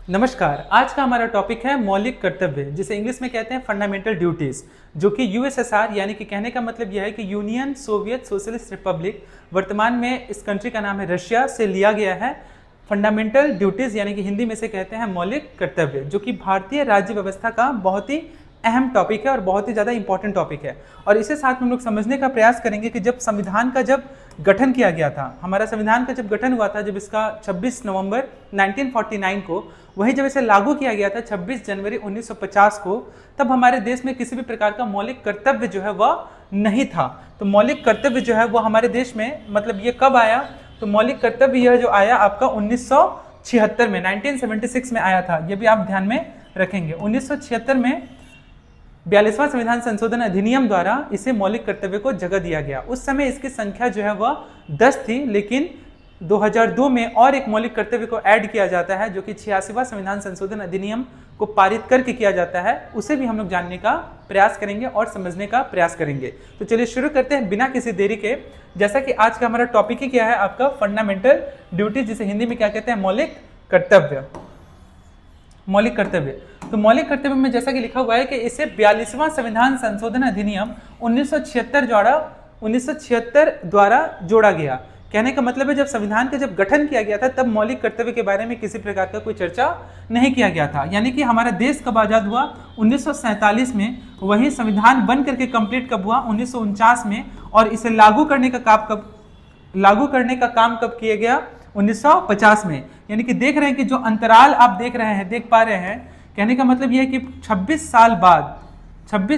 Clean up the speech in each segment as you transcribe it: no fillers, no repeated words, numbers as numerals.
नमस्कार। आज का हमारा टॉपिक है मौलिक कर्तव्य, जिसे इंग्लिश में कहते हैं फंडामेंटल ड्यूटीज, जो कि यूएसएसआर यानी कि कहने का मतलब यह है कि यूनियन सोवियत सोशलिस्ट रिपब्लिक, वर्तमान में इस कंट्री का नाम है रशिया, से लिया गया है। फंडामेंटल ड्यूटीज यानी कि हिंदी में से कहते हैं मौलिक कर्तव्य, जो कि भारतीय राज्य व्यवस्था का बहुत ही अहम टॉपिक है और बहुत ही ज़्यादा इंपॉर्टेंट टॉपिक है। और इसे साथ में हम लोग समझने का प्रयास करेंगे कि जब संविधान का जब गठन किया गया था, हमारा संविधान का जब गठन हुआ था, जब इसका 26 नवंबर 1949 को, वही जब इसे लागू किया गया था 26 जनवरी 1950 को, तब हमारे देश में किसी भी प्रकार का मौलिक कर्तव्य जो है वह नहीं था। तो मौलिक कर्तव्य जो है वो हमारे देश में, मतलब ये कब आया, तो मौलिक कर्तव्य यह जो आया आपका 1976 में, 1976 में आया था। ये भी आप ध्यान में रखेंगे। 1976 में 42वां संविधान संशोधन अधिनियम द्वारा इसे मौलिक कर्तव्य को जगह दिया गया। उस समय इसकी संख्या जो है वह 10 थी, लेकिन 2002 में और एक मौलिक कर्तव्य को ऐड किया जाता है, जो कि 86वां संविधान संशोधन अधिनियम को पारित करके किया जाता है। उसे भी हम लोग जानने का प्रयास करेंगे और समझने का प्रयास करेंगे। तो चलिए शुरू करते हैं बिना किसी देरी के। जैसा कि आज का हमारा टॉपिक ही क्या है, आपका फंडामेंटल ड्यूटी, जिसे हिंदी में क्या कहते हैं, मौलिक कर्तव्य। मौलिक कर्तव्य, तो मौलिक कर्तव्य में जैसा कि लिखा हुआ है कि इसे 42वां संविधान संशोधन अधिनियम 1976 द्वारा जोड़ा गया। कहने का मतलब है, जब संविधान का जब गठन किया गया था तब मौलिक कर्तव्य के बारे में किसी प्रकार का कोई चर्चा नहीं किया गया था। यानी कि हमारा देश कब आजाद हुआ, 1947 में। वही संविधान बन करके कंप्लीट कब हुआ, 1949 में। और इसे लागू करने का काम कब किया गया, 1950 में। यानी कि देख रहे हैं कि जो अंतराल आप देख पा रहे हैं, कहने का मतलब यह है कि 26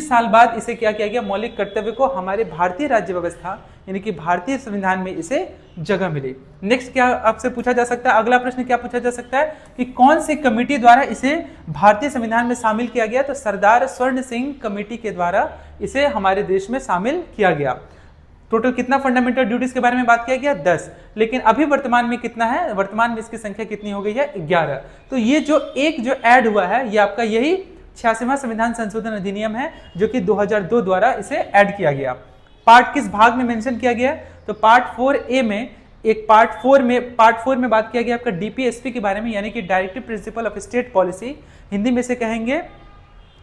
साल बाद इसे क्या किया गया, मौलिक कर्तव्य को हमारे भारतीय राज्य व्यवस्था यानी कि भारतीय संविधान में इसे जगह मिली। नेक्स्ट क्या आपसे पूछा जा सकता है, अगला प्रश्न क्या पूछा जा सकता है कि कौन सी कमेटी द्वारा इसे भारतीय संविधान में शामिल किया गया, तो सरदार स्वर्ण सिंह कमेटी के द्वारा इसे हमारे देश में शामिल किया गया। टोटल कितना फंडामेंटल ड्यूटीज के बारे में बात किया गया, 10। लेकिन अभी वर्तमान में कितना है, वर्तमान में इसकी संख्या कितनी हो गई है, 11। तो ये जो ऐड हुआ है, ये आपका यही 86वां संविधान संशोधन अधिनियम है, जो कि 2002 द्वारा इसे ऐड किया गया। पार्ट किस भाग में मेंशन किया गया है, तो पार्ट 4A में, पार्ट 4 में बात किया गया आपका डीपीएसपी के बारे में, यानी कि directive principle of state policy, Hindi में से कहेंगे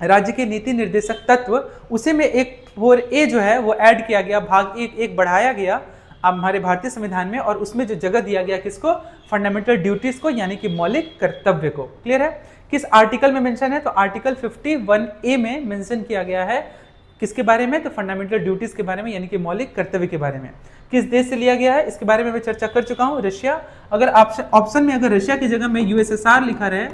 राज्य के नीति निर्देशक तत्व। उसी में एक 4A जो है वो ऐड किया गया, भाग एक बढ़ाया गया अब हमारे भारतीय संविधान में, और उसमें जो जगह दिया गया किसको, फंडामेंटल ड्यूटीज को, यानी कि मौलिक कर्तव्य को। क्लियर है। किस आर्टिकल में मेंशन है, तो आर्टिकल 51A में मेंशन किया गया है। किसके बारे में, तो फंडामेंटल ड्यूटीज के बारे में, यानी कि मौलिक कर्तव्य के बारे में। किस देश से लिया गया है, इसके बारे में मैं चर्चा कर चुका हूं, रशिया। अगर ऑप्शन में अगर रशिया की जगह में यूएसएसआर लिखा रहे